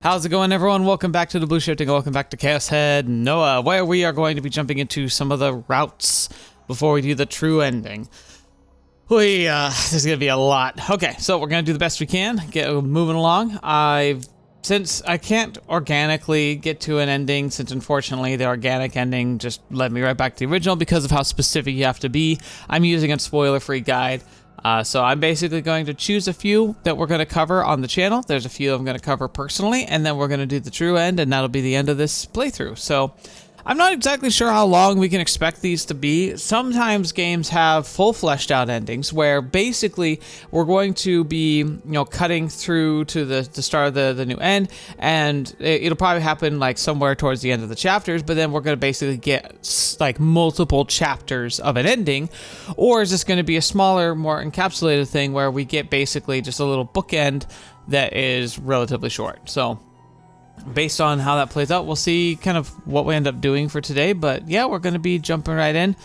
How's it going, everyone? Welcome back to TheBlueShifting. Welcome back to chaosheadnoah, where we are going to be jumping into some of the routes before we do the true ending. There's gonna be a lot. Okay, so we're gonna do the best we can, get moving along. Since I can't organically get to an ending, since unfortunately the organic ending just led me right back to the original because of how specific you have to be, I'm using a spoiler-free guide. So I'm basically going to choose a few that we're going to cover on the channel. There's a few I'm going to cover personally, and then we're going to do the true end, and that'll be the end of this playthrough. So I'm not exactly sure how long we can expect these to be. Sometimes games have full fleshed out endings where basically we're going to be, cutting through to the start of the new end, and it'll probably happen like somewhere towards the end of the chapters, but then we're going to basically get like multiple chapters of an ending. Or is this going to be a smaller, more encapsulated thing where we get basically just a little bookend that is relatively short? So based on how that plays out, we'll see kind of what we end up doing for today. But yeah, we're going to be jumping right in.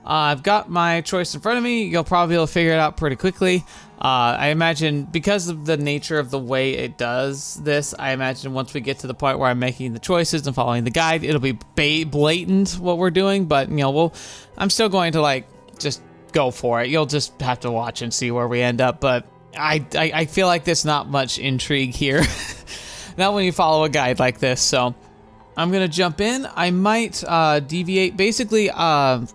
I've got my choice in front of me. You'll probably be able to figure it out pretty quickly. I imagine because of the nature of the way it does this, I imagine once we get to the point where I'm making the choices and following the guide, it'll be blatant what we're doing. But I'm still going to just go for it. You'll just have to watch and see where we end up. But I feel like there's not much intrigue here. Not when you follow a guide like this. So I'm going to jump in. I might deviate. Basically, I'm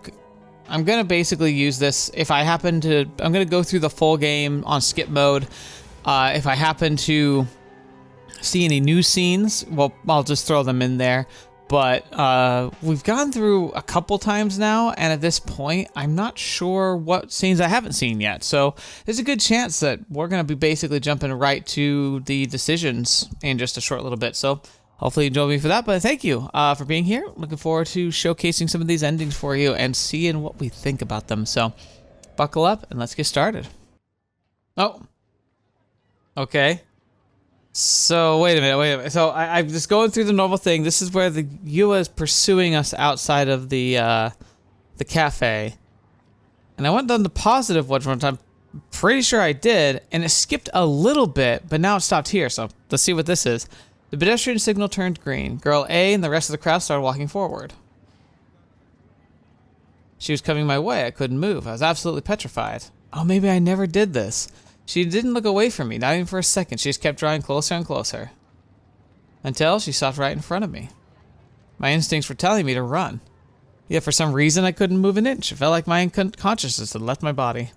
going to basically use this if I happen to... I'm going to go through the full game on skip mode. If I happen to see any new scenes, well, I'll just throw them in there. But we've gone through a couple times now, and at this point, I'm not sure what scenes I haven't seen yet. So there's a good chance that we're going to be basically jumping right to the decisions in just a short little bit. So hopefully you join me for that. But thank you for being here. Looking forward to showcasing some of these endings for you and seeing what we think about them. So buckle up and let's get started. Oh, okay. So wait a minute. So I'm just going through the normal thing. This is where the Yua is pursuing us outside of the cafe, and I went down the positive one time. Pretty sure I did, and it skipped a little bit, but now it stopped here. So let's see what this is. The pedestrian signal turned green. Girl A and the rest of the crowd started walking forward. She was coming my way. I couldn't move. I was absolutely petrified. Oh, maybe I never did this. She didn't look away from me, not even for a second. She just kept drawing closer and closer. Until she stopped right in front of me. My instincts were telling me to run. Yet for some reason I couldn't move an inch. It felt like my consciousness had left my body.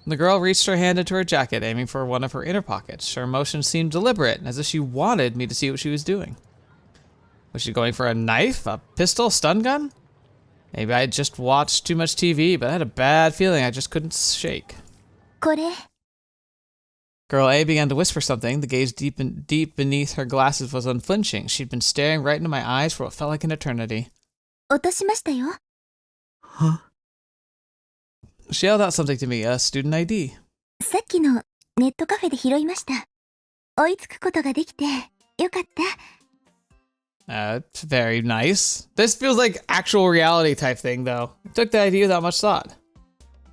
The girl reached her hand into her jacket, aiming for one of her inner pockets. Her motion seemed deliberate, as if she wanted me to see what she was doing. Was she going for a knife, a pistol, stun gun? Maybe I had just watched too much TV, but I had a bad feeling I just couldn't shake. これ Girl A began to whisper something. The gaze deep beneath her glasses was unflinching. She'd been staring right into my eyes for what felt like an eternity. 落としましたよ Huh? She held out something to me, a student ID. さっきのネットカフェで拾いました追いつくことができてよかった It's very nice. This feels like actual reality type thing, though. I took the ID without much thought.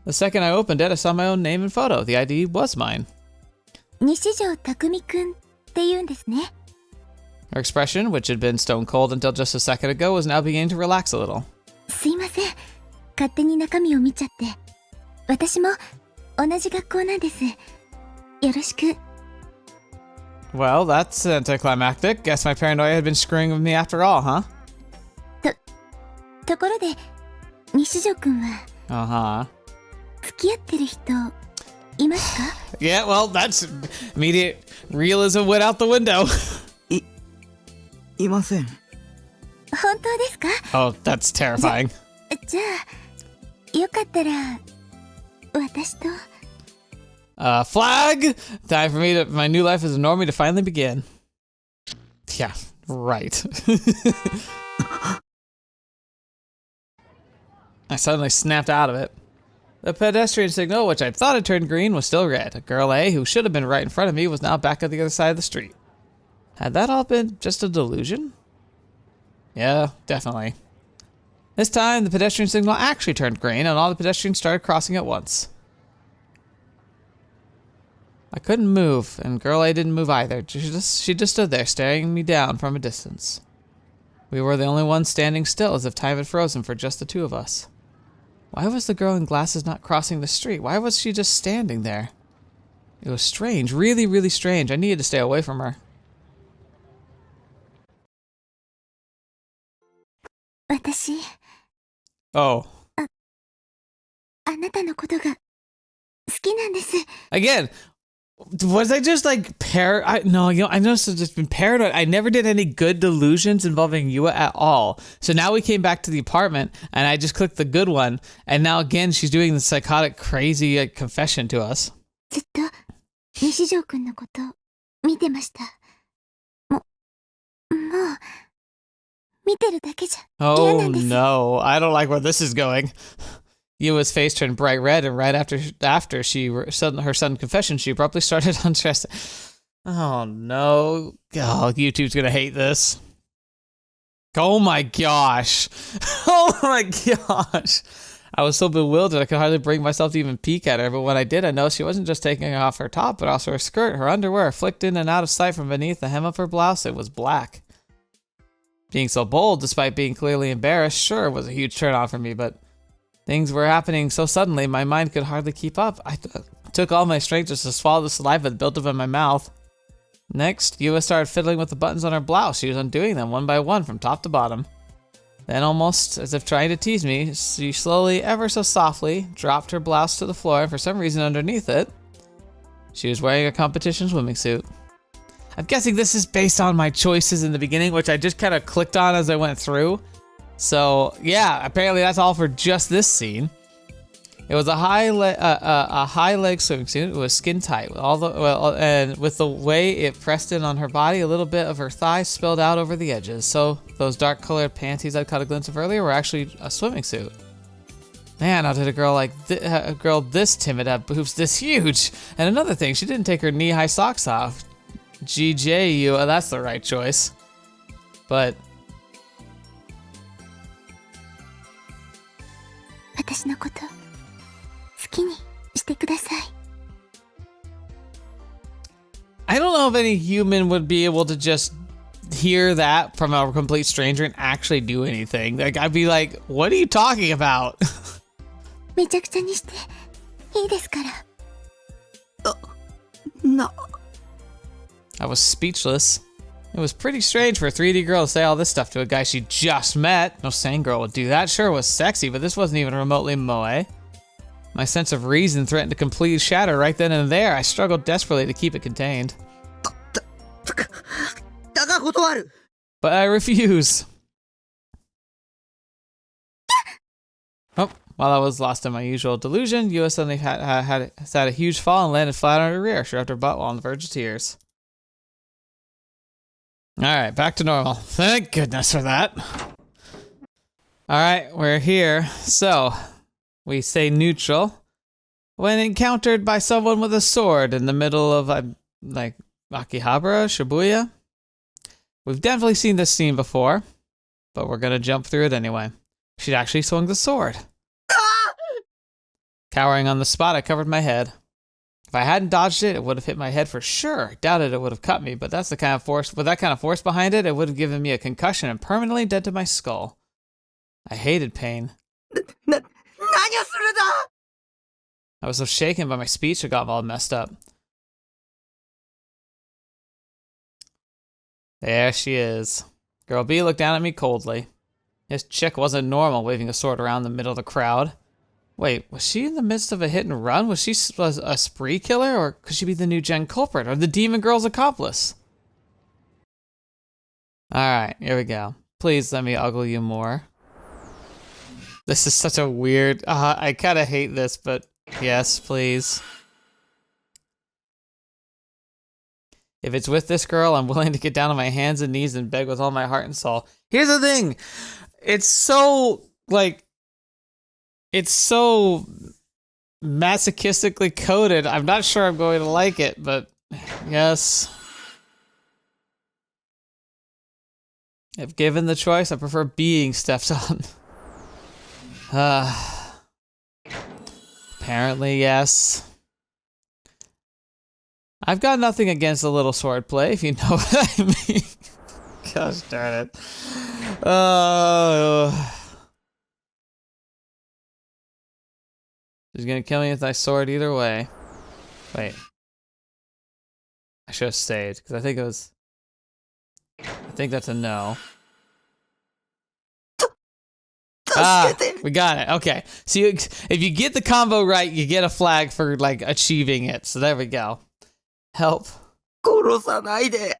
The second I opened it, I saw my own name and photo. The ID was mine. 西條匠くんって言うんですね Her expression, which had been stone cold until just a second ago, was now beginning to relax a little. すいません勝手に中身を見ちゃって私も同じ学校なんですよろしく Well, that's anticlimactic. Guess my paranoia had been screwing with me after all, huh? ところで西條くんは Uh-huh. 付き合ってる人いますか Yeah, well, that's immediate realism went out the window. いません。本当ですか Oh, that's terrifying. じゃあよかったら私と Flag! Time for me to, my new life as a normie to finally begin. Yeah, right. I suddenly snapped out of it. The pedestrian signal, which I thought had turned green, was still red. Girl A, who should have been right in front of me, was now back on the other side of the street. Had that all been just a delusion? Yeah, definitely. This time, the pedestrian signal actually turned green, and all the pedestrians started crossing at once. I couldn't move, and Girl A didn't move either. She just stood there, staring me down from a distance. We were the only ones standing still, as if time had frozen for just the two of us. Why was the girl in glasses not crossing the street? Why was she just standing there? It was strange, really, really strange. I needed to stay away from her. 私、Oh. あなたのことが好きなんです。 Again, was I just like no, you know, I noticed I've just been paranoid. I never did any good delusions involving Yua at all. So now we came back to the apartment and I just clicked the good one. And now again, she's doing the psychotic, crazy confession to us. ずっと西条くんのこと見てました。もう見てるだけじゃ嫌なんです。 no, I don't like where this is going. Yua's face turned bright red, and right after her sudden confession, she abruptly started undressing. Oh no. Oh, YouTube's gonna hate this. Oh my gosh. Oh my gosh. I was so bewildered I could hardly bring myself to even peek at her, but when I did, I noticed she wasn't just taking off her top, but also her skirt. Her underwear flicked in and out of sight from beneath the hem of her blouse. It was black. Being so bold, despite being clearly embarrassed, sure was a huge turn on for me, but things were happening so suddenly, my mind could hardly keep up. I took all my strength just to swallow the saliva that built up in my mouth. Next, Yua started fiddling with the buttons on her blouse. She was undoing them one by one from top to bottom. Then, almost as if trying to tease me, she slowly, ever so softly, dropped her blouse to the floor, and for some reason underneath it, she was wearing a competition swimming suit. I'm guessing this is based on my choices in the beginning, which I just kind of clicked on as I went through. So yeah, apparently that's all for just this scene. It was a high leg swimming suit. It was skin tight, and with the way it pressed in on her body, a little bit of her thigh spilled out over the edges. So those dark colored panties I caught a glimpse of earlier were actually a swimming suit. Man, how did a girl this timid have boobs this huge? And another thing, she didn't take her knee-high socks off. GJ, that's the right choice. But 私のこと好きにしてください。 I don't know if any human would be able to just hear that from a complete stranger and actually do anything. Like, I'd be like, what are you talking about? めちゃくちゃにしていいですから。I was speechless. It was pretty strange for a 3D girl to say all this stuff to a guy she just met. No sane girl would do that. Sure, it was sexy, but this wasn't even remotely moe. My sense of reason threatened to completely shatter right then and there. I struggled desperately to keep it contained. But I refuse. Oh, while I was lost in my usual delusion, Yua suddenly had a huge fall and landed flat on her rear. She rubbed her butt while on the verge of tears. Alright, back to normal. Thank goodness for that. Alright, we're here. So, we stay neutral. When encountered by someone with a sword in the middle of, like, Akihabara, Shibuya. We've definitely seen this scene before, but we're gonna jump through it anyway. She'd actually swung the sword. Cowering on the spot, I covered my head. If I hadn't dodged it, it would have hit my head for sure. Doubted it would have cut me, but that's the kind of force. With that kind of force behind it, it would have given me a concussion and permanently dented my skull. I hated pain. I was so shaken by my speech, it got all messed up. There she is. Girl B looked down at me coldly. This chick wasn't normal, waving a sword around the middle of the crowd. Wait, was she in the midst of a hit and run? Was she a spree killer, or could she be the NewGen culprit, or the demon girl's accomplice? Alright, here we go. Please let me ogle you more. This is such a weird... I kinda hate this, but yes, please. If it's with this girl, I'm willing to get down on my hands and knees and beg with all my heart and soul. Here's the thing! It's so, like... It's so masochistically coded. I'm not sure I'm going to like it, but yes. If given the choice, I prefer being stepped on. Apparently, yes. I've got nothing against a little swordplay, if you know what I mean. Gosh darn it. She's gonna kill me with my sword either way. Wait. I should have saved, because I think it was... I think that's a no. Ah, we got it. Okay. So if you get the combo right, you get a flag for, like, achieving it. So there we go. Help. 殺さないで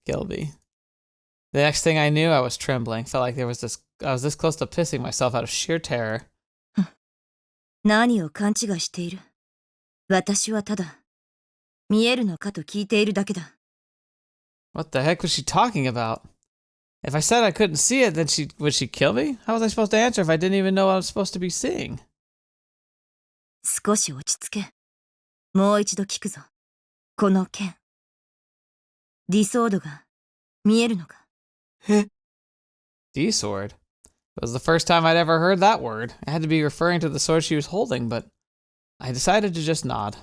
Kill me. The next thing I knew, I was trembling. Felt like I was this close to pissing myself out of sheer terror. 何を勘違いしている。私はただ、見えるのかと聞いているだけだ。What the heck was she talking about? If I said I couldn't see it, then would she kill me? How was I supposed to answer if I didn't even know what I was supposed to be seeing? 少し落ち着け。もう一度聞くぞ。この剣。ディソードが見えるのか。D-sword? It was the first time I'd ever heard that word. It had to be referring to the sword she was holding, but I decided to just nod.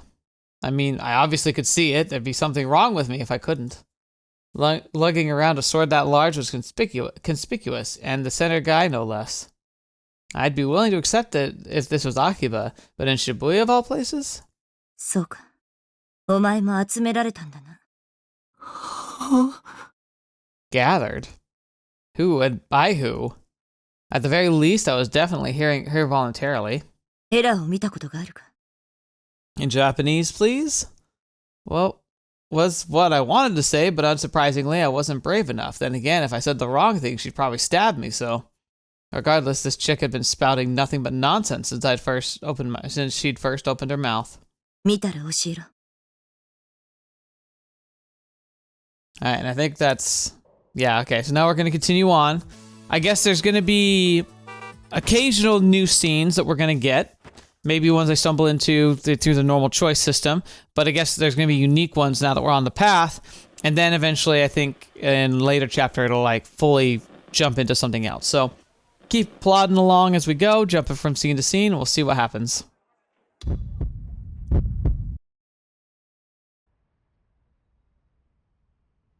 I mean, I obviously could see it. There'd be something wrong with me if I couldn't. Lugging around a sword that large was conspicuous, and the center guy no less. I'd be willing to accept it if this was Akiba, but in Shibuya of all places? そうか。お前も集められたんだな。Gathered? Who and by who? At the very least, I was definitely hearing her voluntarily. エラーを見たことがあるか。In Japanese, please? Well, was what I wanted to say, but unsurprisingly, I wasn't brave enough. Then again, if I said the wrong thing, she'd probably stab me, so... Regardless, this chick had been spouting nothing but nonsense since she'd first opened her mouth. 見たら教えろ。Alright, and I think that's... Yeah, okay, so now we're going to continue on. I guess there's going to be occasional new scenes that we're going to get. Maybe ones I stumble into through the normal choice system. But I guess there's going to be unique ones now that we're on the path. And then eventually, I think, in later chapter, it'll, like, fully jump into something else. So, keep plodding along as we go, jumping from scene to scene, and we'll see what happens.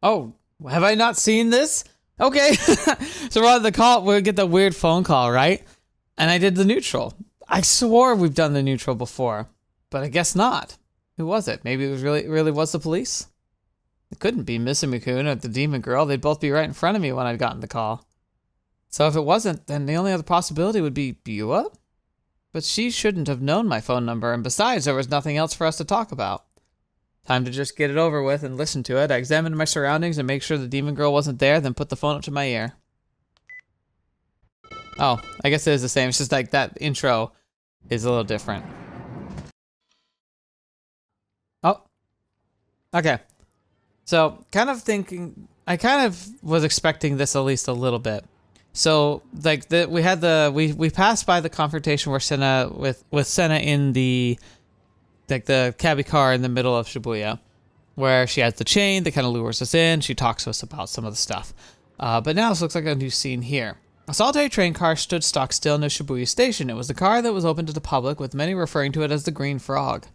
Oh, have I not seen this? Okay. So we're on the call, we'll get the weird phone call, right? And I did the neutral. I swore we've done the neutral before, but I guess not. Who was it? Maybe it was really was the police? It couldn't be Misumi-kun or the demon girl. They'd both be right in front of me when I'd gotten the call. So if it wasn't, then the only other possibility would be Yua? But she shouldn't have known my phone number, and besides, there was nothing else for us to talk about. Time to just get it over with and listen to it. I examined my surroundings and make sure the demon girl wasn't there, then put the phone up to my ear. Oh, I guess it is the same. It's just like that intro is a little different. Oh. Okay. So, I kind of was expecting this at least a little bit. So, like, we passed by the confrontation where Sena, with Sena in the cabbie car in the middle of Shibuya, where she has the chain that kind of lures us in. She talks to us about some of the stuff. But now this looks like a new scene here. A solitary train car stood stock still near Shibuya Station. It was the car that was open to the public, with many referring to it as the Green Frog.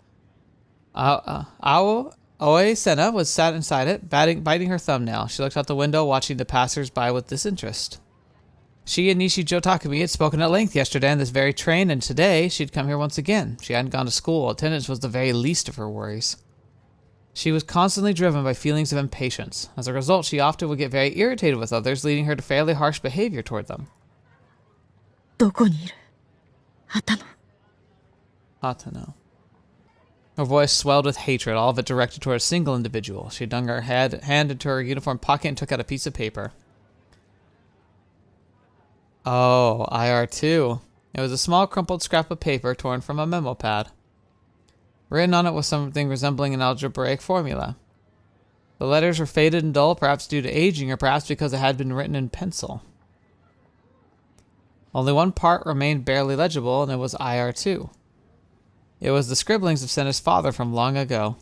Aoi Sena was sat inside it, biting her thumbnail. She looked out the window, watching the passers-by with disinterest. She and Nishijo Takumi had spoken at length yesterday on this very train, and today she'd come here once again. She hadn't gone to school. Attendance was the very least of her worries. She was constantly driven by feelings of impatience. As a result, she often would get very irritated with others, leading her to fairly harsh behavior toward them. どこにいる？Hatano. Hatano. Her voice swelled with hatred, all of it directed toward a single individual. She dug her hand into her uniform pocket and took out a piece of paper. Oh, IR2. It was a small crumpled scrap of paper torn from a memo pad. Written on it was something resembling an algebraic formula. The letters were faded and dull, perhaps due to aging, or perhaps because it had been written in pencil. Only one part remained barely legible, and it was IR2. It was the scribblings of Sena's father from long ago.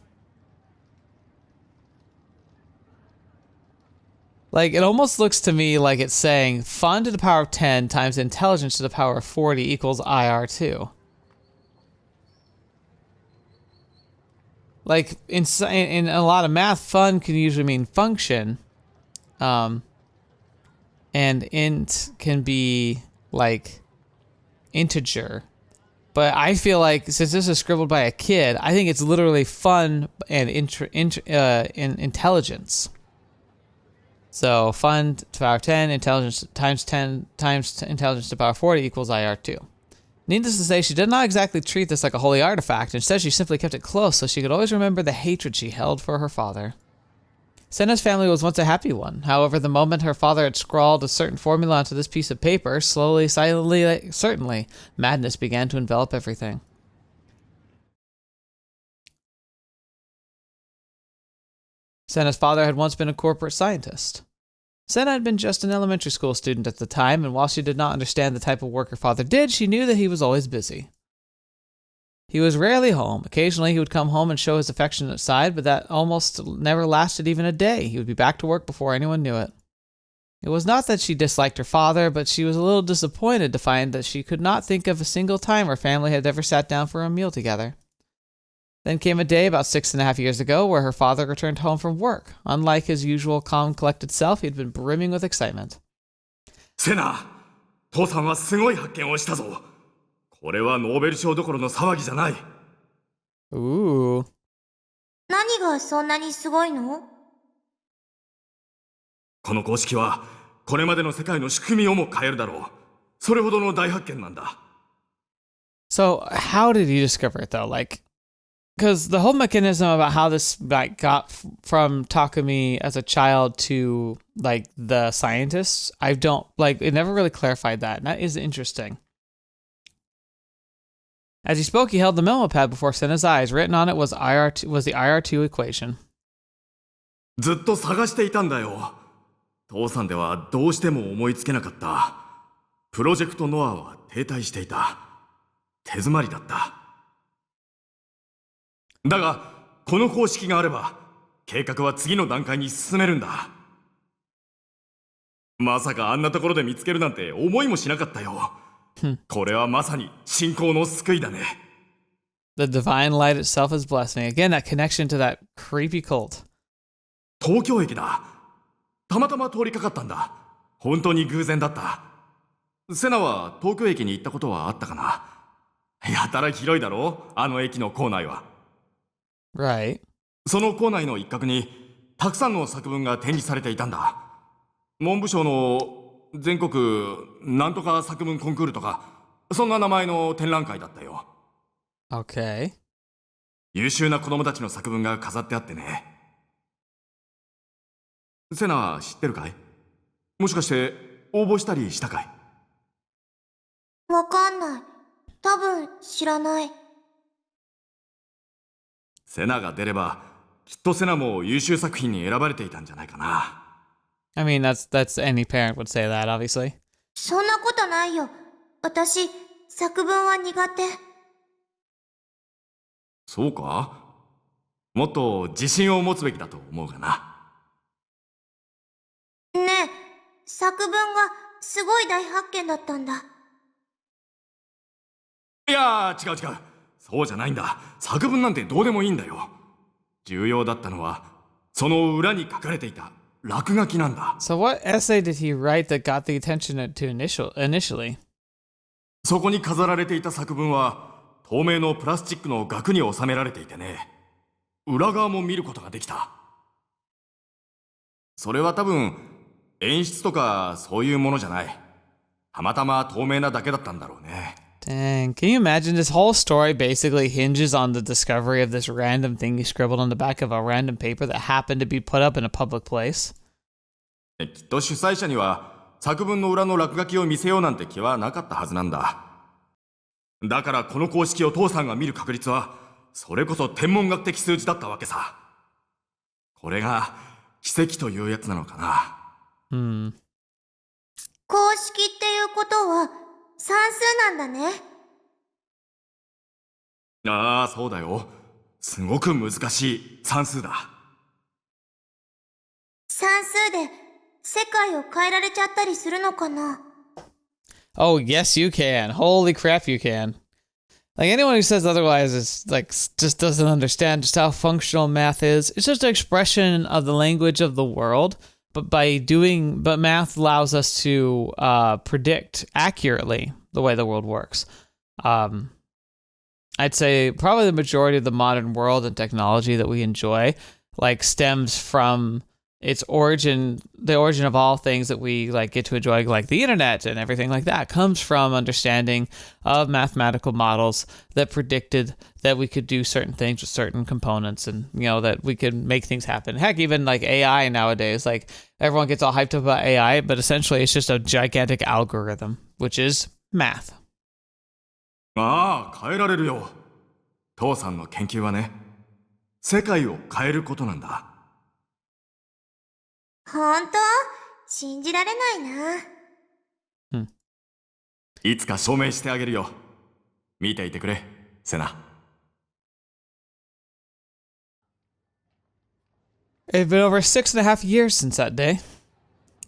Like, it almost looks to me like it's saying fun to the power of 10 times intelligence to the power of 40 equals IR2. like in a lot of math, fun can usually mean function. And int can be like integer. But I feel like since this is scribbled by a kid, I think it's literally fun and in intelligence. So fun to the power 10, intelligence times 10 times intelligence to the power 40 equals IR2. Needless to say, she did not exactly treat this like a holy artifact. Instead, she simply kept it close so she could always remember the hatred she held for her father. Sena's family was once a happy one. However, the moment her father had scrawled a certain formula onto this piece of paper, slowly, silently, certainly, madness began to envelop everything. Sena's father had once been a corporate scientist. Sena had been just an elementary school student at the time, and while she did not understand the type of work her father did, she knew that he was always busy. He was rarely home. Occasionally, he would come home and show his affectionate side, but that almost never lasted even a day. He would be back to work before anyone knew it. It was not that she disliked her father, but she was a little disappointed to find that she could not think of a single time her family had ever sat down for a meal together. Then came a day about 6.5 years ago where her father returned home from work. Unlike his usual calm, collected self, he had been brimming with excitement. セナ、父さんはすごい発見をしたぞ。これはノーベル賞どころの騒ぎじゃない。Ooh. 何がそんなにすごいの？この公式はこれまでの世界の仕組みをも変えるだろう。それほどの大発見なんだ。So, how did he discover it though? Like, because the whole mechanism about how this like got from Takumi as a child to like the scientists, I don't like. It never really clarified that. And that is interesting. As he spoke, he held the memo pad before Sena's eyes. Written on it was the IR2 equation. ずっと探していたんだよ。父さんではどうしても思いつけなかった。プロジェクトノアは停滞していた。手詰まりだった。だが、この公式があれば、計画は次の段階に進めるんだ。まさかあんなところで見つけるなんて思いもしなかったよ。これはまさに信仰の救いだね。The divine light itself is blessing. Again, that connection to that creepy cult. 東京駅だ。たまたま通りかかったんだ。本当に偶然だった。セナは東京駅に行ったことはあったかな。やたら広いだろあの駅の構内は。Right. その構内の一角にたくさんの作文が展示されていたんだ。文部省の全国なんとか作文コンクールとか、そんな名前の展覧会だったよ。Okay. 優秀な子供たちの作文が飾ってあってね。セナ知ってるかい？もしかして応募したりしたかい？わかんない。多分知らない。セナが出れば、きっとセナも優秀作品に選ばれていたんじゃないかな。I mean, that's any parent would say that, obviously. そんなことないよ。私、作文は苦手。そうか？もっと自信を持つべきだと思うがな。ねえ、作文がすごい大発見だったんだ。いやー、違う。そうじゃないんだ。作文なんてどうでもいいんだよ。重要だったのは、その裏に書かれていた落書きなんだ。So what essay did he write that got the attention to initially? そこに飾られていた作文は、透明のプラスチックの額に収められていてね。裏側も見ることができた。それは多分、演出とかそういうものじゃない。たまたま透明なだけだったんだろうね。Dang, can you imagine this whole story basically hinges on the discovery of this random thing he scribbled on the back of a random paper that happened to be put up in a public place? きっと主催者には作文の裏の落書きを見せようなんて気はなかったはずなんだ。だからこの公式を父さんが見る確率はそれこそ天文学的数字だったわけさ。これが奇跡というやつなのかな。公式っていうことは算数なんだね。ああ、そうだよ。すごく難しい算数だ。算数で世界を変えられちゃったりするのかな？ Oh, yes, you can. Holy crap, you can. Like anyone who says otherwise is like just doesn't understand just how functional math is. It's just an expression of the language of the world, but math allows us to predict accurately the way the world works. I'd say probably the majority of the modern world and technology that we enjoy like stems from its origin. The origin of all things that we like get to enjoy, like the internet and everything like that, comes from understanding of mathematical models that predicted that we could do certain things with certain components, and that we could make things happen. Heck, even like AI nowadays, like everyone gets all hyped up about AI, but essentially it's just a gigantic algorithm, which is math. ああ、変えられるよ。父さんの研究はね、世界を変えることなんだ。本当？信じられないな。いつか証明してあげるよ。見ていてくれ、セナ。It had been over 6.5 years since that day.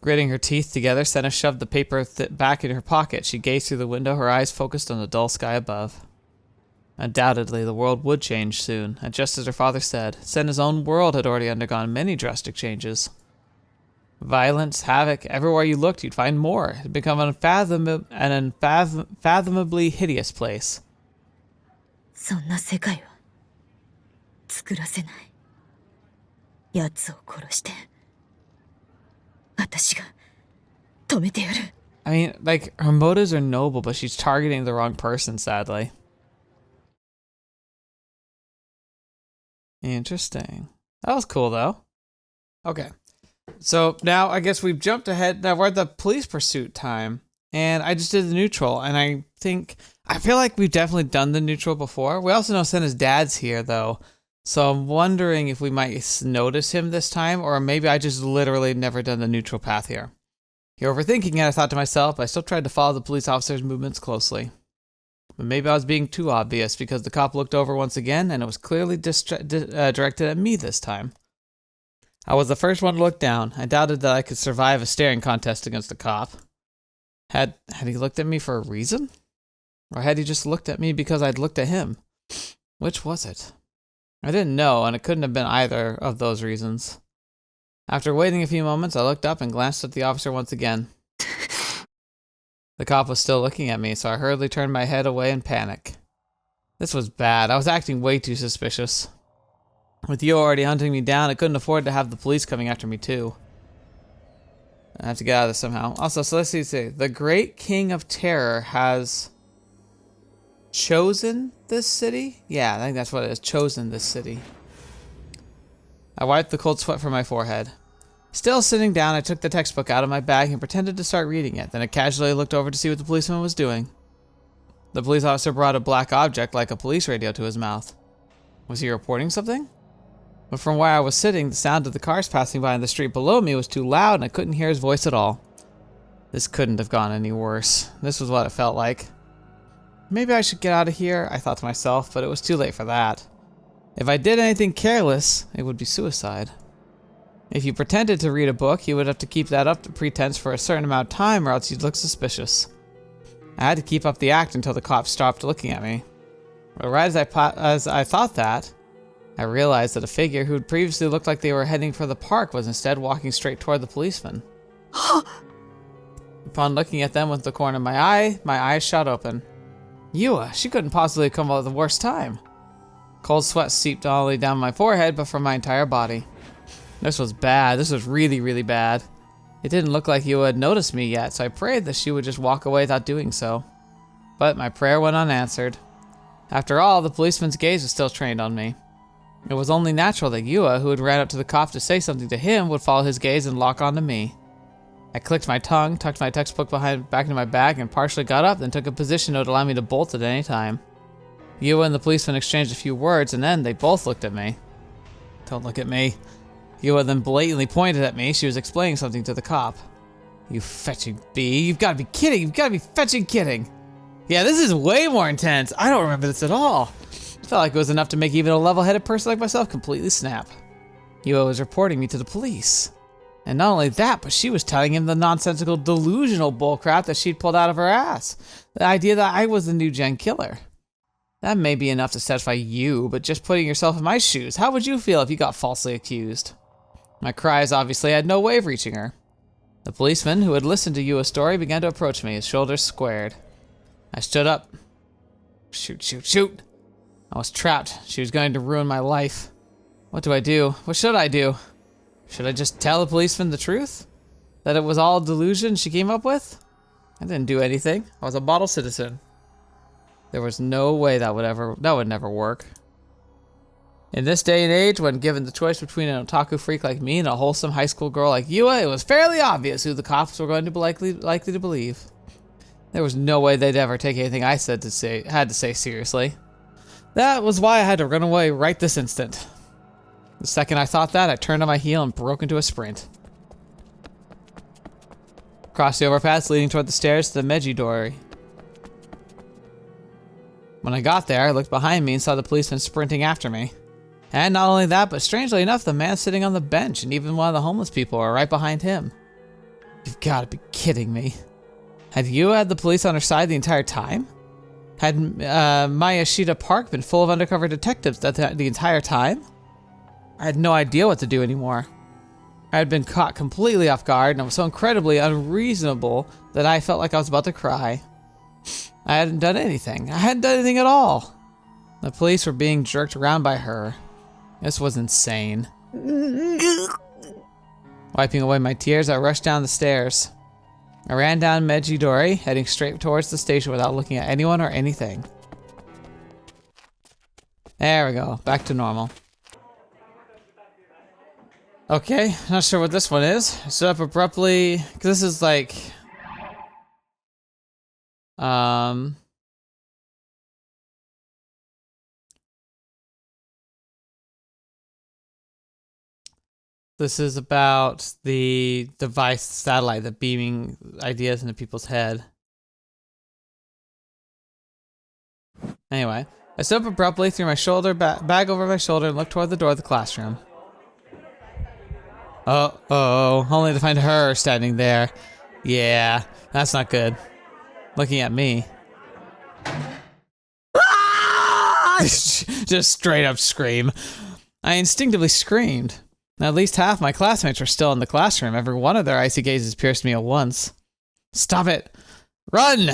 Gritting her teeth together, Sena shoved the paper back in her pocket. She gazed through the window, her eyes focused on the dull sky above. Undoubtedly, the world would change soon, and just as her father said, Sena's own world had already undergone many drastic changes. Violence, havoc, everywhere you looked, you'd find more. It had become an unfathomably hideous place. そんな世界は作らせない。奴を殺して私が止めてやる。I mean, like, her motives are noble, but she's targeting the wrong person, sadly. Interesting. That was cool, though. Okay. So now I guess we've jumped ahead. Now we're at the police pursuit time. And I just did the neutral. And I feel like we've definitely done the neutral before. We also know Sena's dad's here, though. So I'm wondering if we might notice him this time, or maybe I just literally never done the neutral path here. You're overthinking it, I thought to myself, but I still tried to follow the police officer's movements closely. But maybe I was being too obvious, because the cop looked over once again, and it was clearly directed at me this time. I was the first one to look down. I doubted that I could survive a staring contest against a cop. Had he looked at me for a reason? Or had he just looked at me because I'd looked at him? Which was it? I didn't know, and it couldn't have been either of those reasons. After waiting a few moments, I looked up and glanced at the officer once again. The cop was still looking at me, so I hurriedly turned my head away in panic. This was bad. I was acting way too suspicious. With you already hunting me down, I couldn't afford to have the police coming after me too. I have to get out of this somehow. Also, so let's see. The Great King of Terror has chosen this city? Yeah, I think that's what it is. Chosen this city. I wiped the cold sweat from my forehead. Still sitting down, I took the textbook out of my bag and pretended to start reading it. Then I casually looked over to see what the policeman was doing. The police officer brought a black object like a police radio to his mouth. Was he reporting something? But from where I was sitting, the sound of the cars passing by in the street below me was too loud and I couldn't hear his voice at all. This couldn't have gone any worse. This was what it felt like. Maybe I should get out of here, I thought to myself, but it was too late for that. If I did anything careless, it would be suicide. If you pretended to read a book, you would have to keep that up to pretense for a certain amount of time or else you'd look suspicious. I had to keep up the act until the cops stopped looking at me. But right as I thought that, I realized that a figure who had previously looked like they were heading for the park was instead walking straight toward the policeman. Upon looking at them with the corner of my eyes shot open. Yua, she couldn't possibly come up with the worst time. Cold sweat seeped all the way down my forehead, but from my entire body. This was bad. This was really, really bad. It didn't look like Yua had noticed me yet, so I prayed that she would just walk away without doing so. But my prayer went unanswered. After all, the policeman's gaze was still trained on me. It was only natural that Yua, who had ran up to the cop to say something to him, would follow his gaze and lock onto me. I clicked my tongue, tucked my textbook back into my bag, and partially got up, then took a position that would allow me to bolt at any time. Yua and the policeman exchanged a few words, and then they both looked at me. Don't look at me. Yua then blatantly pointed at me. She was explaining something to the cop. You fetching bee. You've got to be kidding. You've got to be fetching kidding. Yeah, this is way more intense. I don't remember this at all. It felt like it was enough to make even a level-headed person like myself completely snap. Yua was reporting me to the police. And not only that, but she was telling him the nonsensical, delusional bullcrap that she'd pulled out of her ass. The idea that I was the NewGen killer. That may be enough to satisfy you, but just putting yourself in my shoes, how would you feel if you got falsely accused? My cries obviously had no way of reaching her. The policeman, who had listened to Yua's story, began to approach me, his shoulders squared. I stood up. Shoot, shoot, shoot! I was trapped. She was going to ruin my life. What do I do? What should I do? Should I just tell the policeman the truth? That it was all a delusion she came up with? I didn't do anything. I was a model citizen. There was no way that would never work. In this day and age, when given the choice between an otaku freak like me and a wholesome high school girl like Yua, it was fairly obvious who the cops were going to be likely to believe. There was no way they'd ever take anything I had to say seriously. That was why I had to run away right this instant. The second I thought that, I turned on my heel and broke into a sprint. Crossed the overpass leading toward the stairs to the Meiji Dory. When I got there, I looked behind me and saw the policeman sprinting after me. And not only that, but strangely enough, the man sitting on the bench and even one of the homeless people were right behind him. You've got to be kidding me. Had Yua had the police on her side the entire time? Had Miyashita Park been full of undercover detectives the entire time? I had no idea what to do anymore. I had been caught completely off guard, and I was so incredibly unreasonable that I felt like I was about to cry. I hadn't done anything. I hadn't done anything at all. The police were being jerked around by her. This was insane. Wiping away my tears, I rushed down the stairs. I ran down Meiji Dori, heading straight towards the station without looking at anyone or anything. There we go, back to normal. Okay, not sure what this one is. I stood up abruptly, because this is like... This is about the device satellite, the beaming ideas into people's head. Anyway, I stood up abruptly, threw my bag over my shoulder, and looked toward the door of the classroom. Uh-oh, only to find her standing there. Yeah, that's not good. Looking at me. Just straight up scream. I instinctively screamed. At least half my classmates were still in the classroom. Every one of their icy gazes pierced me at once. Stop it! Run!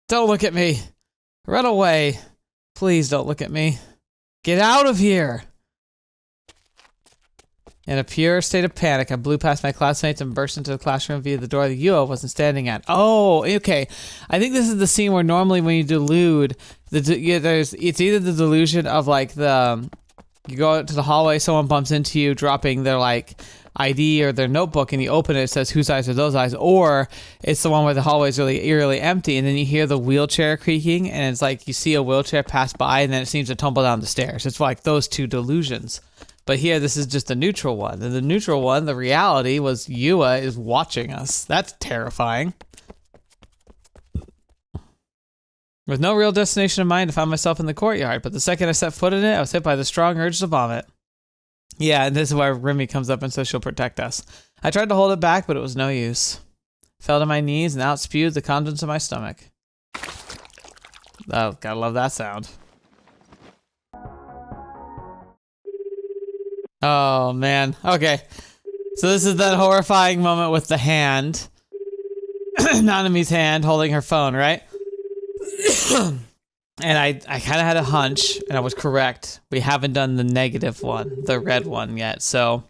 Don't look at me! Run away! Please don't look at me. Get out of here! In a pure state of panic, I blew past my classmates and burst into the classroom via the door that Yua wasn't standing at. Oh, okay. I think this is the scene where normally when you delude, it's either the delusion of like you go out to the hallway, someone bumps into you, dropping their like ID or their notebook, and you open it, it says whose eyes are those eyes, or it's the one where the hallway is really eerily empty, and then you hear the wheelchair creaking, and it's like you see a wheelchair pass by, and then it seems to tumble down the stairs. It's like those two delusions. But here, this is just a neutral one. And the neutral one, the reality was Yua is watching us. That's terrifying. With no real destination in mind, I found myself in the courtyard, but the second I set foot in it, I was hit by the strong urge to vomit. Yeah, and this is where Rimi comes up and says she'll protect us. I tried to hold it back, but it was no use. Fell to my knees and out spewed the contents of my stomach. Oh, gotta love that sound. Oh, man. Okay. So this is that horrifying moment with the hand. Nanami's hand holding her phone, right? And I kind of had a hunch, and I was correct. We haven't done the negative one, the red one yet, so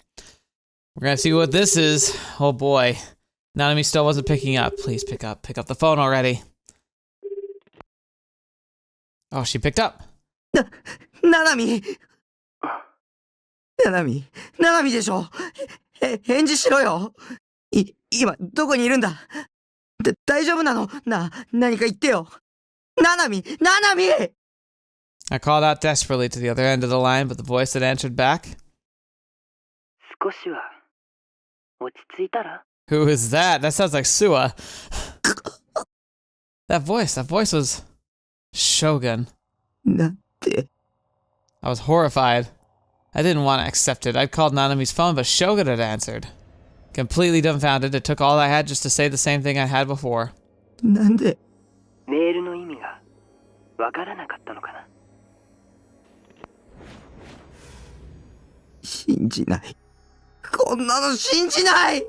we're gonna see what this is. Oh boy. Nanami still wasn't picking up. Please pick up the phone already. Oh, she picked up. Nanami! Nanami でしょ返事しろよ今どこにいるんだ大丈夫なの何か言ってよNanami! I called out desperately to the other end of the line, but the voice that answered back. 少しは落ち着いたら Who is that? That sounds like Sua. That voice was Shogun. なんて I was horrified. I didn't want to accept it. I'd called Nanami's phone, but Shogun had answered. Completely dumbfounded, it took all I had just to say the same thing I had before. なんでメールの意味がわからなかったのかな信じない。こんなの信じない。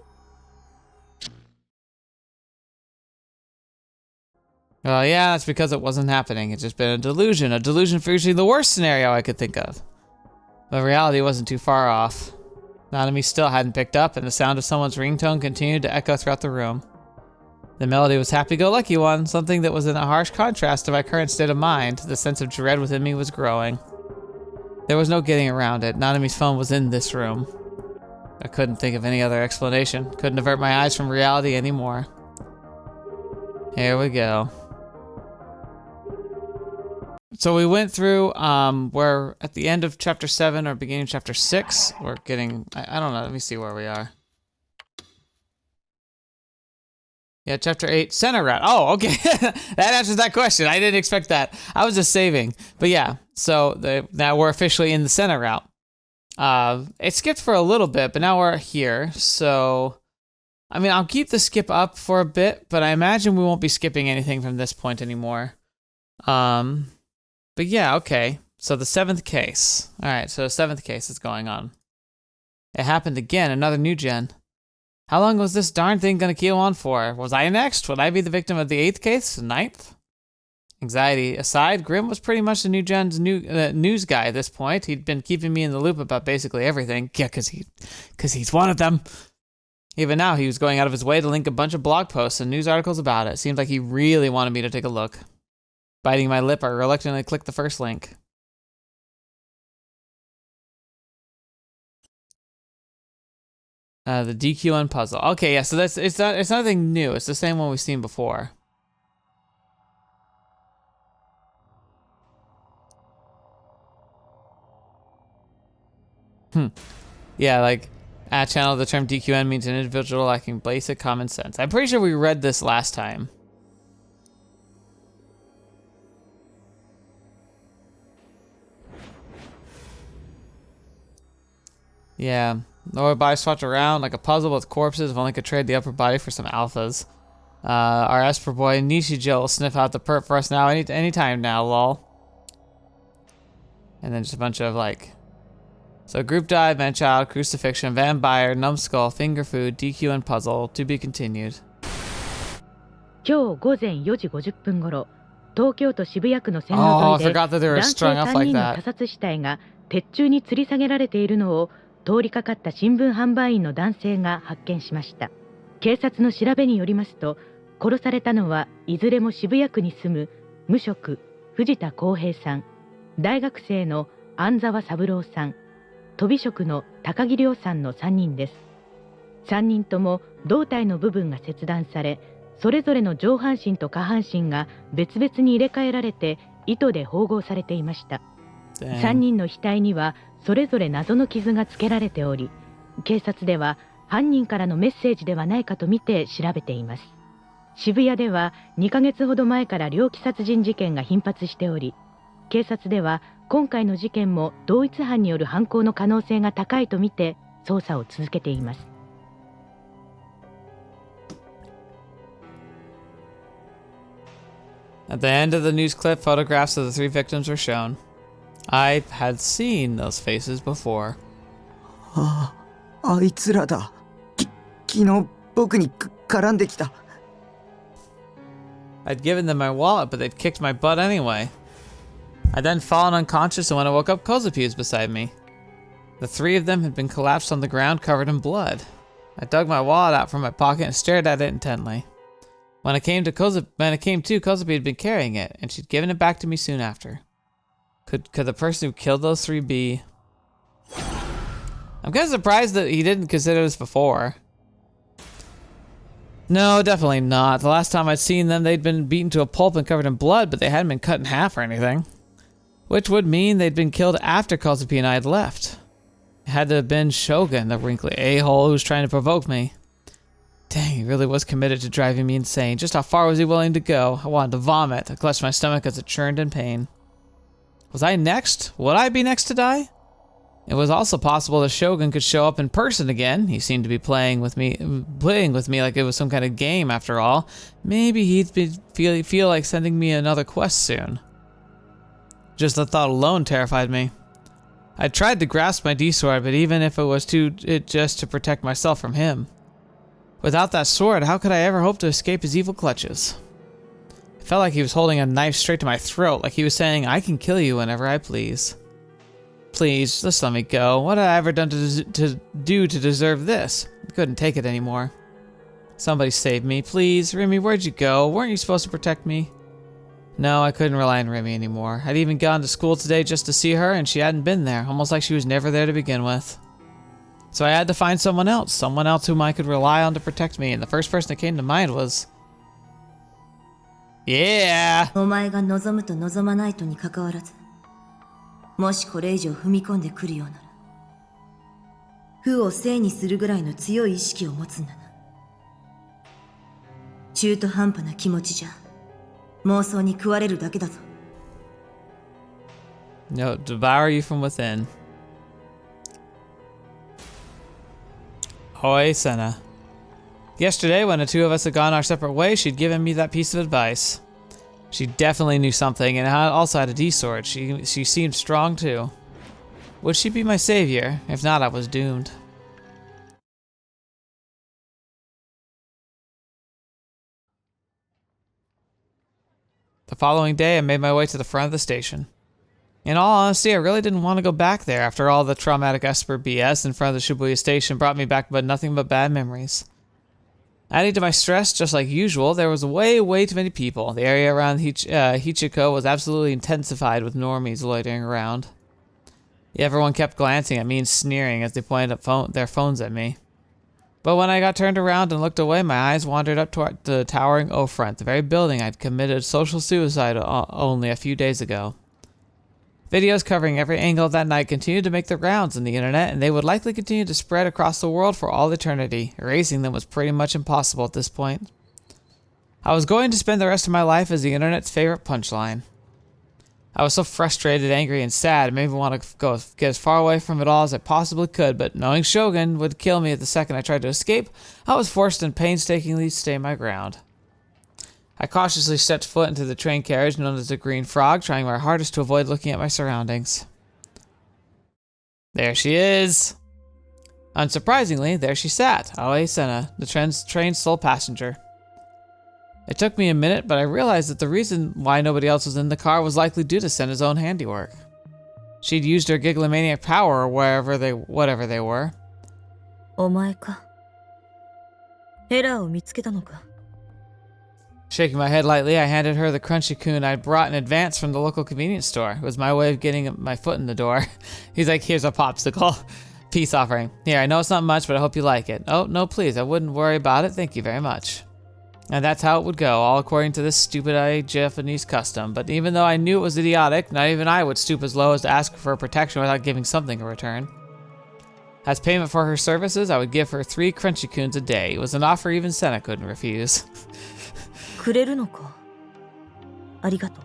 Well, yeah, that's because it wasn't happening. It's just been a delusion for usually the worst scenario I could think of. But reality wasn't too far off. Nanami still hadn't picked up, and the sound of someone's ringtone continued to echo throughout the room. The melody was happy-go-lucky one, something that was in a harsh contrast to my current state of mind. The sense of dread within me was growing. There was no getting around it. Nanami's phone was in this room. I couldn't think of any other explanation. Couldn't avert my eyes from reality anymore. Here we go. So we went through, we're at the end of chapter 7 or beginning of chapter 6. We're getting, I don't know, let me see where we are. Yeah, chapter 8, Sena Route. Oh, okay. That answers that question. I didn't expect that. I was just saving. But yeah, so now we're officially in the Sena Route. It skipped for a little bit, but now we're here. So, I mean, I'll keep the skip up for a bit, but I imagine we won't be skipping anything from this point anymore. But yeah, okay. So the 7th case. All right, so the 7th case is going on. It happened again, another NewGen. How long was this darn thing gonna keep on for? Was I next? Would I be the victim of the 8th case? 9th? Anxiety aside, Grim was pretty much the NewGen's news guy at this point. He'd been keeping me in the loop about basically everything. Yeah, cause he's one of them. Even now, he was going out of his way to link a bunch of blog posts and news articles about it. Seemed like he really wanted me to take a look. Biting my lip, I reluctantly clicked the first link. The DQN puzzle. Okay, yeah, so it's nothing new. It's the same one we've seen before. Yeah, like, channel, the term DQN means an individual lacking basic common sense. I'm pretty sure we read this last time. Yeah, lower body swapped around like a puzzle with corpses. If only could trade the upper body for some alphas. Our Esper boy Nishijo will sniff out the perp for us now anytime now, lol. And then just a bunch of like... So group dive, man-child, crucifixion, vampire, numbskull, finger food, DQ and puzzle, to be continued. 今日午前4時50分頃、東京都渋谷区の線路 Oh, I 沿いで forgot that they were 男性 strung up 3 like 人の that. 他殺死体が鉄柱に吊り下げられているのを通りかかった新聞販売員の男性が発見しました。警察の調べによりますと、殺されたのはいずれも渋谷区に住む無職藤田康平さん、大学生の安沢三郎さん、とび職の高木亮さんの3人です。3人とも胴体の部分が切断され、それぞれの上半身と下半身が別々に入れ替えられて糸で縫合されていました。3人の額にはそれぞれ謎の傷がつけられており、警察では犯人からのメッセージではないかとみて調べています。渋谷では2ヶ月ほど前から猟奇殺人事件が頻発しており、警察では今回の事件も同一犯による犯行の可能性が高いとみて捜査を続けています。At the end of the news clip, photographs of the 3 victims were shown. I had seen those faces before. あいつらだ。昨日僕に絡んできた。I'd given them my wallet, but they'd kicked my butt anyway. I'd then fallen unconscious, and when I woke up, Kozupi was beside me. The 3 of them had been collapsed on the ground, covered in blood. I dug my wallet out from my pocket and stared at it intently. When it came to, Kozupi had been carrying it, and she'd given it back to me soon after. Could the person who killed those 3 be? I'm kind of surprised that he didn't consider this before. No, definitely not. The last time I'd seen them, they'd been beaten to a pulp and covered in blood, but they hadn't been cut in half or anything. Which would mean they'd been killed after Kozupi and I had left. It had to have been Shogun, the wrinkly a-hole who was trying to provoke me. Dang, he really was committed to driving me insane. Just how far was he willing to go? I wanted to vomit. I clutched my stomach as it churned in pain. Was I next? Would I be next to die? It was also possible that Shogun could show up in person again. He seemed to be playing with me like it was some kind of game after all. Maybe he'd feel like sending me another quest soon. Just the thought alone terrified me. I tried to grasp my D-sword, but even if it was just to protect myself from him. Without that sword, how could I ever hope to escape his evil clutches? It felt like he was holding a knife straight to my throat, like he was saying, I can kill you whenever I please. Please, just let me go. What had I ever done to deserve this? I couldn't take it anymore. Somebody save me, please. Rimi, where'd you go? Weren't you supposed to protect me? No, I couldn't rely on Rimi anymore. I'd even gone to school today just to see her, and she hadn't been there, almost like she was never there to begin with. So I had to find someone else whom I could rely on to protect me, and the first person that came to mind was... Yeah! お前が望むと望まないとに関わらず、もしこれ以上踏み込んでくるようなら、負を正にするぐらいの強い意識を持つんだな。中途半端な気持ちじゃ、妄想に食われるだけだぞ。No, devour you from within. Oi, Sena. Yesterday, when the two of us had gone our separate ways, she'd given me that piece of advice. She definitely knew something, and also had a D-sword. She seemed strong, too. Would she be my savior? If not, I was doomed. The following day, I made my way to the front of the station. In all honesty, I really didn't want to go back there after all the traumatic Esper BS in front of the Shibuya station brought me back but nothing but bad memories. Adding to my stress, just like usual, there was way too many people. The area around Hichiko was absolutely intensified with normies loitering around. Everyone kept glancing at me and sneering as they pointed up their phones at me. But when I got turned around and looked away, my eyes wandered up toward the towering O-front, the very building I'd committed social suicide only a few days ago. Videos covering every angle of that night continued to make the rounds on the internet, and they would likely continue to spread across the world for all eternity. Erasing them was pretty much impossible at this point. I was going to spend the rest of my life as the internet's favorite punchline. I was so frustrated, angry, and sad, it made me want to get as far away from it all as I possibly could, but knowing Shogun would kill me at the second I tried to escape, I was forced to painstakingly stay my ground. I cautiously stepped foot into the train carriage known as the Green Frog, trying my hardest to avoid looking at my surroundings. There she is! Unsurprisingly, there she sat, Aoi Sena, the train's sole passenger. It took me a minute, but I realized that the reason why nobody else was in the car was likely due to Sena's own handiwork. She'd used her Gigalomaniac power or whatever they were. お前か。エラーを見つけたのか。 Shaking my head lightly, I handed her the crunchy coon I'd brought in advance from the local convenience store. It was my way of getting my foot in the door. He's like, here's a popsicle. Peace offering. Here, I know it's not much, but I hope you like it. Oh, no, please, I wouldn't worry about it. Thank you very much. And that's how it would go, all according to this stupid Japanese custom. But even though I knew it was idiotic, not even I would stoop as low as to ask for protection without giving something in return. As payment for her services, I would give her 3 crunchy coons a day. It was an offer even Sena couldn't refuse. くれるのか。ありがとう。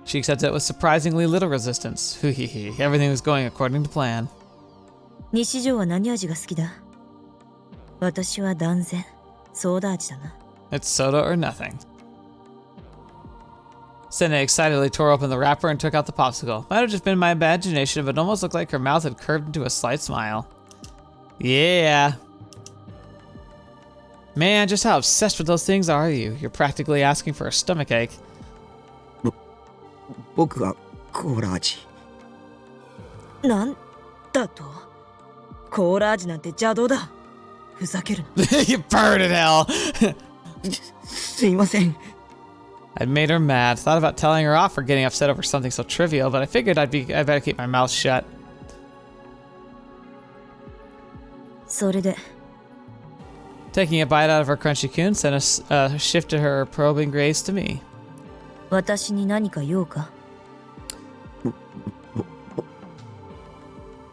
She accepted it with surprisingly little resistance. Everything was going according to plan. 西条は何味が好きだ。私は断然ソーダ味だな。 It's soda or nothing. Sena excitedly tore open the wrapper and took out the popsicle. Might have just been my imagination, but it almost looked like her mouth had curved into a slight smile. Yeah. Man, just how obsessed with those things are you? You're practically asking for a stomachache. 僕はコーラ味。なんだと。コーラ味なんて邪道だ。ふざけるな。You bird in hell! すいません。 I'd made her mad. Thought about telling her off for getting upset over something so trivial, but I figured I better keep my mouth shut. それで。 Taking a bite out of her crunchy coon, Sena shifted her probing gaze to me. 私に何か用か。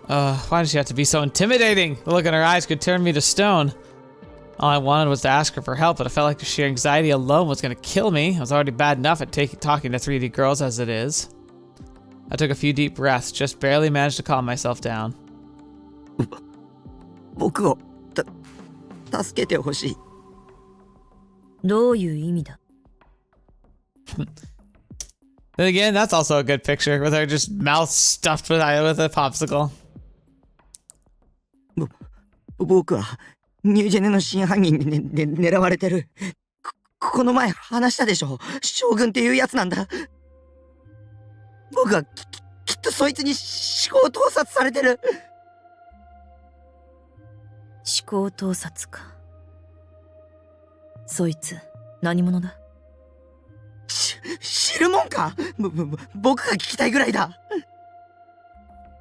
Why does she have to be so intimidating? The look in her eyes could turn me to stone. All I wanted was to ask her for help, but I felt like the sheer anxiety alone was going to kill me. I was already bad enough at talking to 3D girls as it is. I took a few deep breaths, just barely managed to calm myself down. 僕を助けてほしい。どういう意味だ。Then again, that's also a good picture with her just mouth stuffed with a popsicle. 僕はニュージェネの真犯人に、狙われてる。この前話したでしょ。将軍っていうやつなんだ。僕はきっとそいつに思考盗撮されてる。思考盗撮か。そいつ何者だ？知るもんか。僕が聞きたいぐらいだ。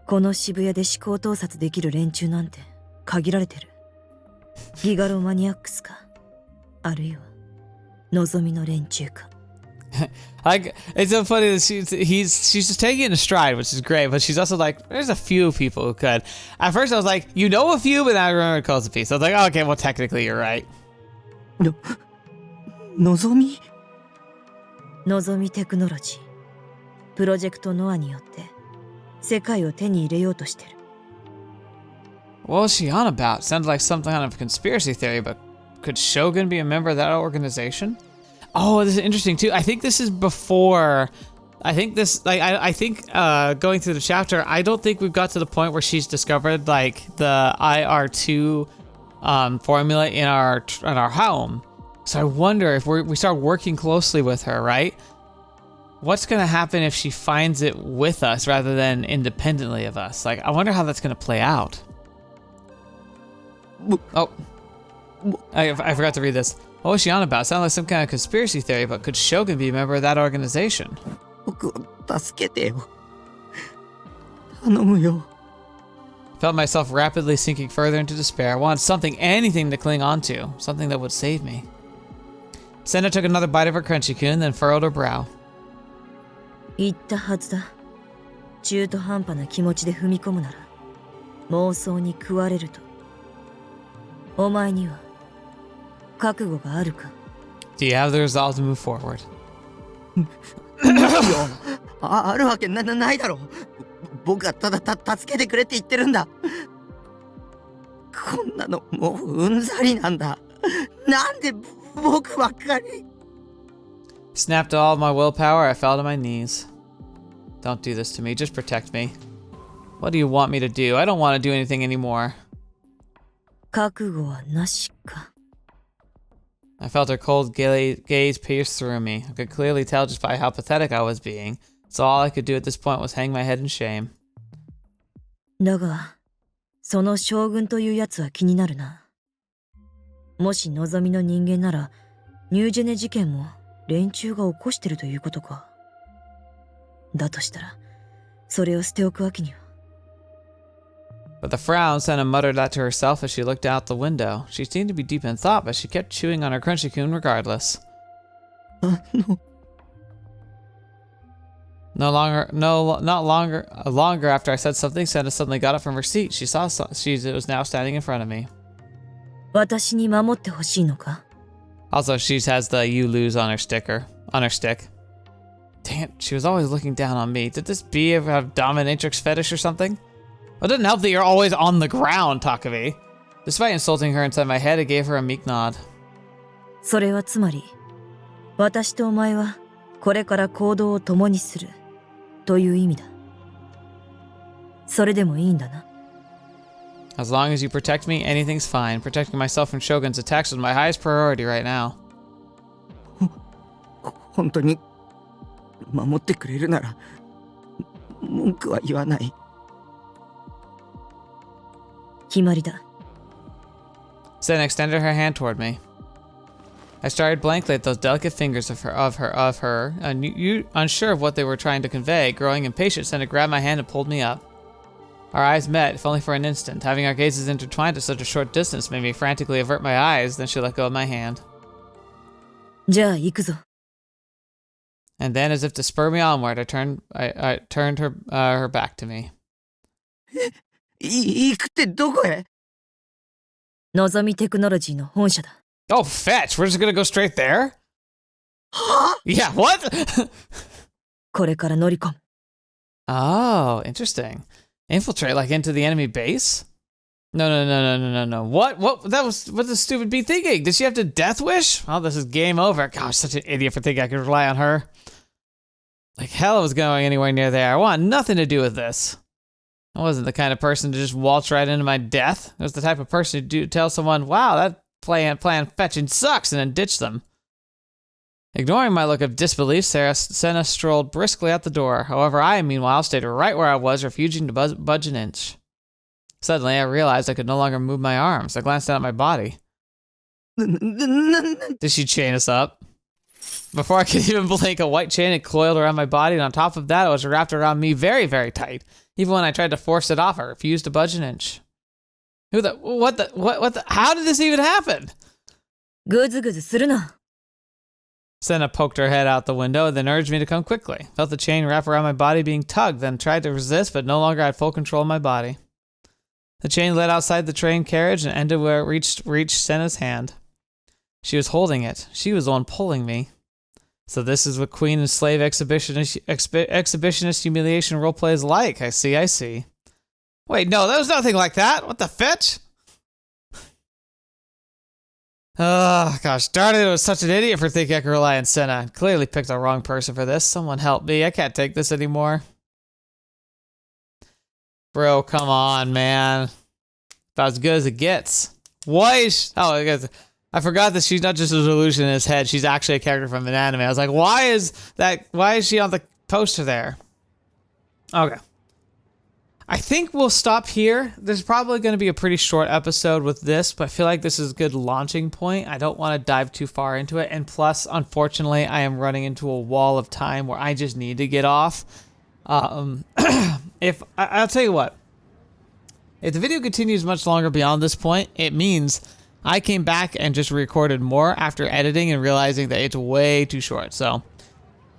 この渋谷で思考盗撮できる連中なんて限られてる。ギガロマニアックスか、あるいはNOZOMIの連中か。Like, it's so funny that she's just taking it in stride, which is great, but she's also like, there's a few people who could. At first I was like, you know a few, but then I remembered Kozapi, so I was like, oh, okay, well technically you're right. NOZOMI? NOZOMI テクノロジー、プロジェクトノアによって世界を手に入れようとしてる。What was she on about? Sounded like some kind of conspiracy theory, but could Shogun be a member of that organization? Oh, this is interesting too. I think this is before. I think this, like, I think going through the chapter, I don't think we've got to the point where she's discovered like the IR2 formula in our home. So I wonder if we start working closely with her, right? What's gonna happen if she finds it with us rather than independently of us? Like, I wonder how that's gonna play out. Oh, I forgot to read this. What was she on about? Sounded like some kind of conspiracy theory, but could Shogun be a member of that organization? 僕を助けてよ。頼むよ。 Felt myself rapidly sinking further into despair. I wanted something, anything to cling on to. Something that would save me. Sena took another bite of her crunchy-kun, then furrowed her brow. 言ったはずだ。中途半端な気持ちで踏み込むなら妄想に食われると。お前には覚悟があるか？ Do you have the resolve to move forward? あるわけないだろう。僕がただ助けてくれって言ってるんだ。こんなのもううんざりなんだ。なんで僕ばっかり。 Snapped all of my willpower, I fell to my knees. Don't do this to me, just protect me. What do you want me to do? I don't want to do anything anymore. 覚悟はなしか。 I felt her cold gaze pierce through me. I could clearly tell just by how pathetic I was being, so all I could do at this point was hang my head in shame. だが、その将軍というやつは気になるな。もし望みの人間なら、ニュージェネ事件も連中が起こしてるということか。だとしたら、それを捨ておくわけには。With a frown, Sena muttered that to herself as she looked out the window. She seemed to be deep in thought, but she kept chewing on her crunchy-kun regardless. Not longer after I said something, Sena suddenly got up from her seat. She was now standing in front of me. 私に守ってほしいのか？ Also, she has the you lose on her stick. Dang it, she was always looking down on me. Did this bee ever have dominatrix fetish or something? Well, it doesn't help that you're always on the ground, Takumi. Despite insulting her inside my head, I gave her a meek nod. それはつまり、私とお前はこれから行動を共にするという意味だ。それでもいいんだな。As long as you protect me, anything's fine. Protecting myself from Shogun's attacks was my highest priority right now. 本当に守ってくれるなら文句は言わない。決まりだ。Sena extended her hand toward me. I stared blankly at those delicate fingers of her, and you unsure of what they were trying to convey. Growing impatient, Sena grabbed my hand and pulled me up. Our eyes met, if only for an instant. Having our gazes intertwined at such a short distance made me frantically avert my eyes, then she let go of my hand. じゃあ行くぞ。And then, as if to spur me onward, I turned her back to me. 行くってどこへ？NOZOMIテクノロジーの本社だ。Oh, fetch! We're just gonna go straight there? Yeah, what? これから乗り込む。Oh, interesting. Infiltrate, like, into the enemy base? No. What? What the stupid bee thinking? Did she have to death wish? Oh, this is game over. Gosh, such an idiot for thinking I could rely on her. Like hell I was going anywhere near there. I want nothing to do with this. I wasn't the kind of person to just waltz right into my death. I was the type of person to tell someone, wow, that plan fetching sucks, and then ditch them. Ignoring my look of disbelief, Sena strolled briskly out the door. However, I, meanwhile, stayed right where I was, refusing to budge an inch. Suddenly, I realized I could no longer move my arms. I glanced down at my body. Did she chain us up? Before I could even blink, a white chain had coiled around my body, and on top of that, it was wrapped around me very, very tight. Even when I tried to force it off, I refused to budge an inch. What the, how did this even happen? ぐずぐずするな。 Sena poked her head out the window and then urged me to come quickly. Felt the chain wrap around my body being tugged, then tried to resist, but no longer had full control of my body. The chain led outside the train carriage and ended where it reached Sena's hand. She was holding it. She was the one pulling me. So this is what queen and slave exhibitionist humiliation roleplay is like. I see. Wait, no, there was nothing like that. What the fetch? Oh, gosh darn it, I was such an idiot for thinking I could rely on Sena. I clearly picked the wrong person for this. Someone help me. I can't take this anymore. Bro, come on, man. About as good as it gets. Why is... Oh, I forgot that she's not just a delusion in his head. She's actually a character from an anime. I was like, why is she on the poster there? Okay. I think we'll stop here. There's probably going to be a pretty short episode with this, but I feel like this is a good launching point. I don't want to dive too far into it. And plus, unfortunately, I am running into a wall of time where I just need to get off. I'll tell you what. If the video continues much longer beyond this point, it means I came back and just recorded more after editing and realizing that it's way too short. So,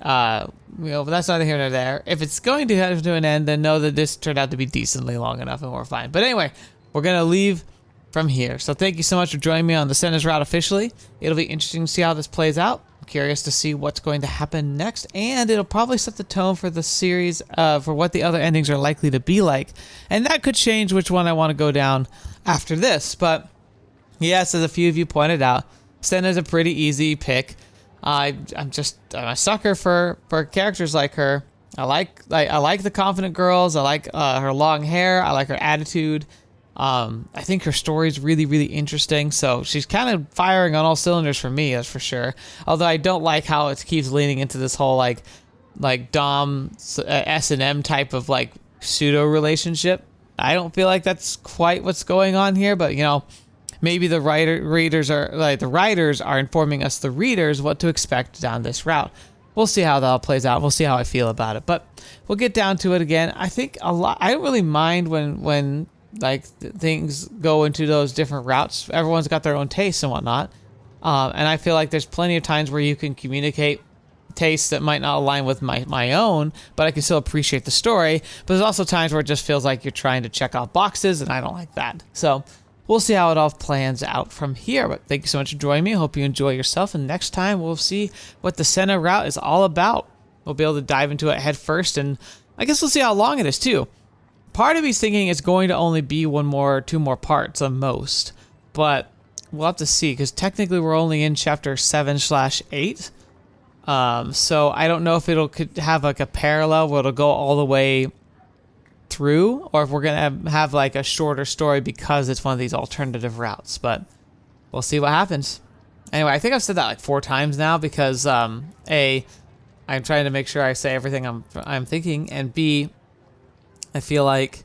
but that's neither here nor there. If it's going to come to an end, then know that this turned out to be decently long enough and we're fine. But anyway, we're going to leave from here. So thank you so much for joining me on the Sena's Route officially. It'll be interesting to see how this plays out. I'm curious to see what's going to happen next, and it'll probably set the tone for the series, for what the other endings are likely to be like. And that could change which one I want to go down after this. But yes, as a few of you pointed out, Sena's a pretty easy pick. I'm a sucker for characters like her. I like the confident girls. I like her long hair. I like her attitude. I think her story's really, really interesting. So she's kind of firing on all cylinders for me, that's for sure. Although I don't like how it keeps leaning into this whole like Dom S&M type of like pseudo relationship. I don't feel like that's quite what's going on here, but you know, maybe the writers are informing us, the readers, what to expect down this route. We'll see how that all plays out. We'll see how I feel about it, but we'll get down to it again. I think a lot. I don't really mind when like things go into those different routes. Everyone's got their own tastes and whatnot, and I feel like there's plenty of times where you can communicate tastes that might not align with my own, but I can still appreciate the story. But there's also times where it just feels like you're trying to check off boxes, and I don't like that. So we'll see how it all plans out from here. But thank you so much for joining me. I hope you enjoy yourself. And next time we'll see what the Sena route is all about. We'll be able to dive into it head first. And I guess we'll see how long it is too. Part of me's thinking it's going to only be two more parts at most. But we'll have to see, because technically we're only in chapter 7/8. So I don't know if could have like a parallel where it'll go all the way through, or if we're gonna have like a shorter story because it's one of these alternative routes. But we'll see what happens. Anyway, I think I've said that like 4 times now because A, I'm trying to make sure I say everything I'm thinking, and B, I feel like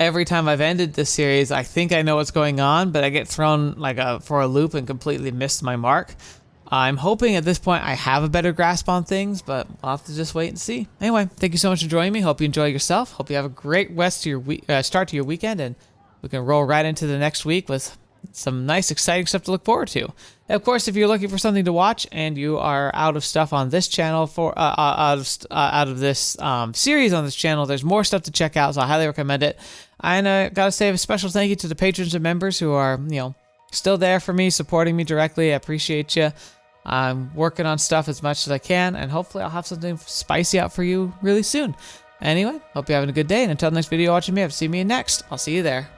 every time I've ended this series, I think I know what's going on, but I get thrown for a loop and completely miss my mark. I'm hoping at this point I have a better grasp on things, but I'll have to just wait and see. Anyway, thank you so much for joining me. Hope you enjoy yourself. Hope you have a great rest to your start to your weekend, and we can roll right into the next week with some nice, exciting stuff to look forward to. And of course, if you're looking for something to watch and you are out of stuff on this channel out of this series on this channel, there's more stuff to check out, so I highly recommend it. And gotta say a special thank you to the patrons and members who are still there for me, supporting me directly. I appreciate you. I'm working on stuff as much as I can, and hopefully I'll have something spicy out for you really soon. Anyway, hope you're having a good day, and until the next video watching me, I've seen me next. I'll see you there.